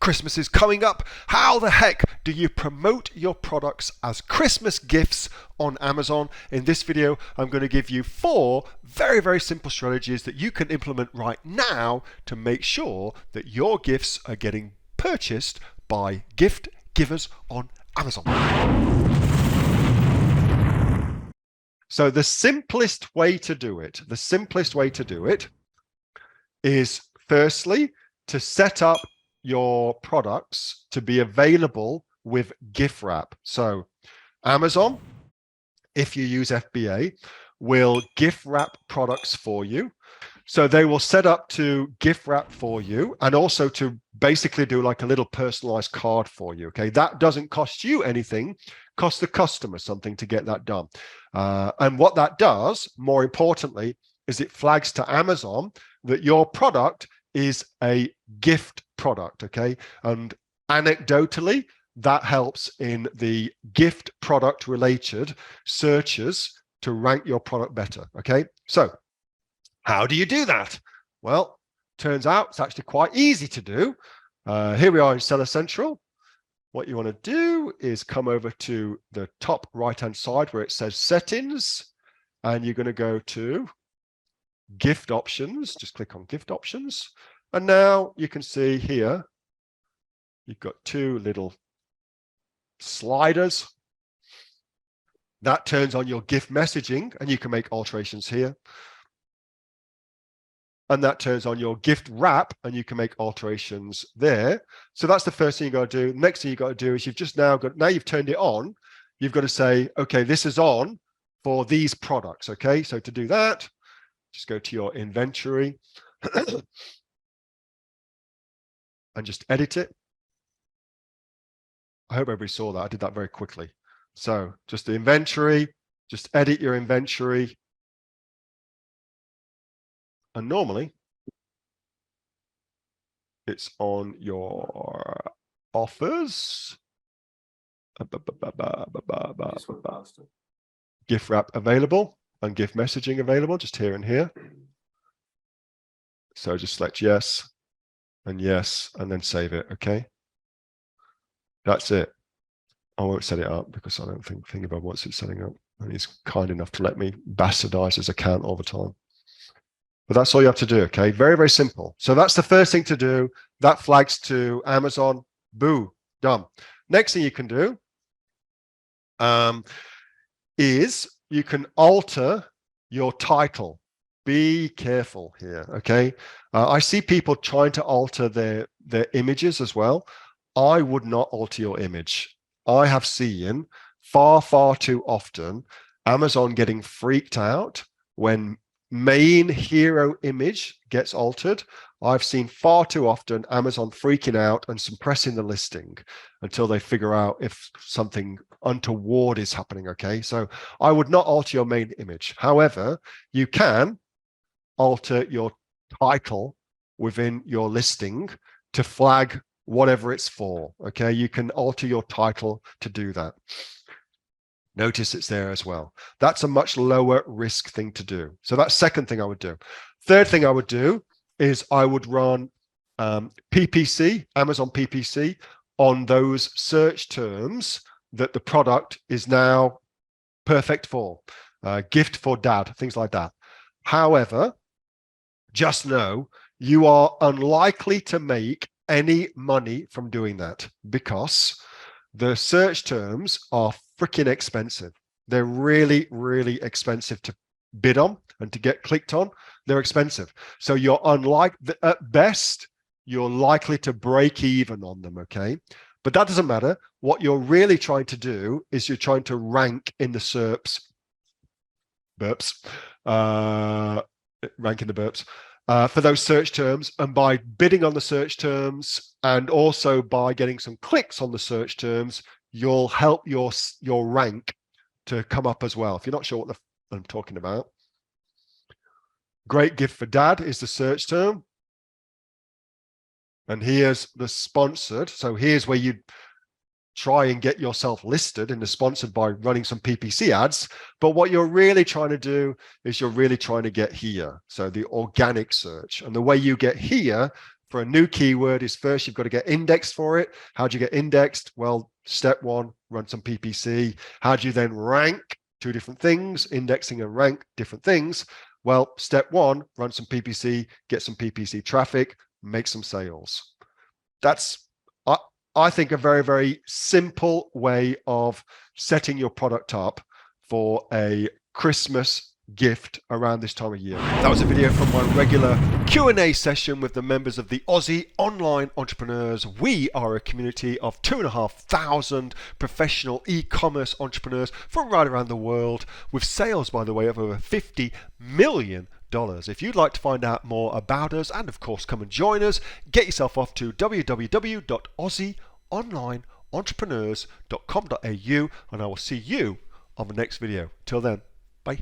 Christmas is coming up. How the heck do you promote your products as Christmas gifts on Amazon? In this video, I'm going to give you 4 very, very simple strategies that you can implement right now to make sure that your gifts are getting purchased by gift givers on Amazon. So the simplest way to do it, is firstly to set up your products to be available with gift wrap. So Amazon, if you use FBA, will gift wrap products for you. So they will set up to gift wrap for you and also to basically do like a little personalized card for you. Okay, that doesn't cost you anything, costs the customer something to get that done. And what that does, more importantly, is it flags to Amazon that your product is a gift product. Okay, and anecdotally, that helps in the gift product related searches to rank your product better. Okay, so how do you do that? Well, turns out it's actually quite easy to do. Here we are in Seller Central. What you want to do is come over to the top right-hand side where it says settings, and you're going to go to gift options. Just click on gift options. And now you can see here, you've got 2 little sliders. That turns on your gift messaging, and you can make alterations here. And that turns on your gift wrap, and you can make alterations there. So that's the first thing you got to do. Next thing you got to do is now you've turned it on. You've got to say, okay, this is on for these products. Okay, so to do that, just go to your inventory and just edit it. I hope everybody saw that. I did that very quickly. So just the inventory, just edit your inventory. And normally it's on your offers. Gift wrap available and gift messaging available, just here and here. So just select yes, and then save it. Okay. That's it. I won't set it up because I don't think Thingiverse wants it setting up. And he's kind enough to let me bastardize his account all the time. But that's all you have to do, okay? Very, very simple. So that's the first thing to do. That flags to Amazon. Boo, done. Next thing you can do is you can alter your title. Be careful here, okay? I see people trying to alter their images as well. I would not alter your image. I have seen far, far too often Amazon getting freaked out when main hero image gets altered. I've seen far too often Amazon freaking out and suppressing the listing until they figure out if something untoward is happening. Okay, so I would not alter your main image. However, you can alter your title within your listing to flag whatever it's for. Okay, you can alter your title to do that. Notice it's there as well. That's a much lower risk thing to do. So that's second thing I would do. Third thing I would do is I would run PPC, Amazon PPC, on those search terms that the product is now perfect for. Gift for dad, things like that. However, just know you are unlikely to make any money from doing that because the search terms are freaking expensive. They're really, really expensive to bid on and to get clicked on. They're expensive. So you're at best, you're likely to break even on them, okay? But that doesn't matter. What you're really trying to do is you're trying to rank in the SERPs, rank in the burps, for those search terms, and by bidding on the search terms and also by getting some clicks on the search terms, you'll help your rank to come up as well. If you're not sure what I'm talking about, great gift for dad is the search term, and here's the sponsored. So here's where you try and get yourself listed in the sponsored by running some PPC ads. But what you're really trying to do is you're really trying to get here. So the organic search, and the way you get here for a new keyword is first you've got to get indexed for it. How do you get indexed? Well, step one, run some PPC. How do you then rank? Two different things, indexing and rank, different things. Well, step one, run some PPC, get some PPC traffic, make some sales. That's, I think, a very, very simple way of setting your product up for a Christmas gift around this time of year. That was a video from my regular Q&A session with the members of the Aussie Online Entrepreneurs. We are a community of 2,500 professional e-commerce entrepreneurs from right around the world, with sales, by the way, of over $50 million. If you'd like to find out more about us and of course come and join us, get yourself off to www.aussieonlineentrepreneurs.com.au, and I will see you on the next video. Till then, bye.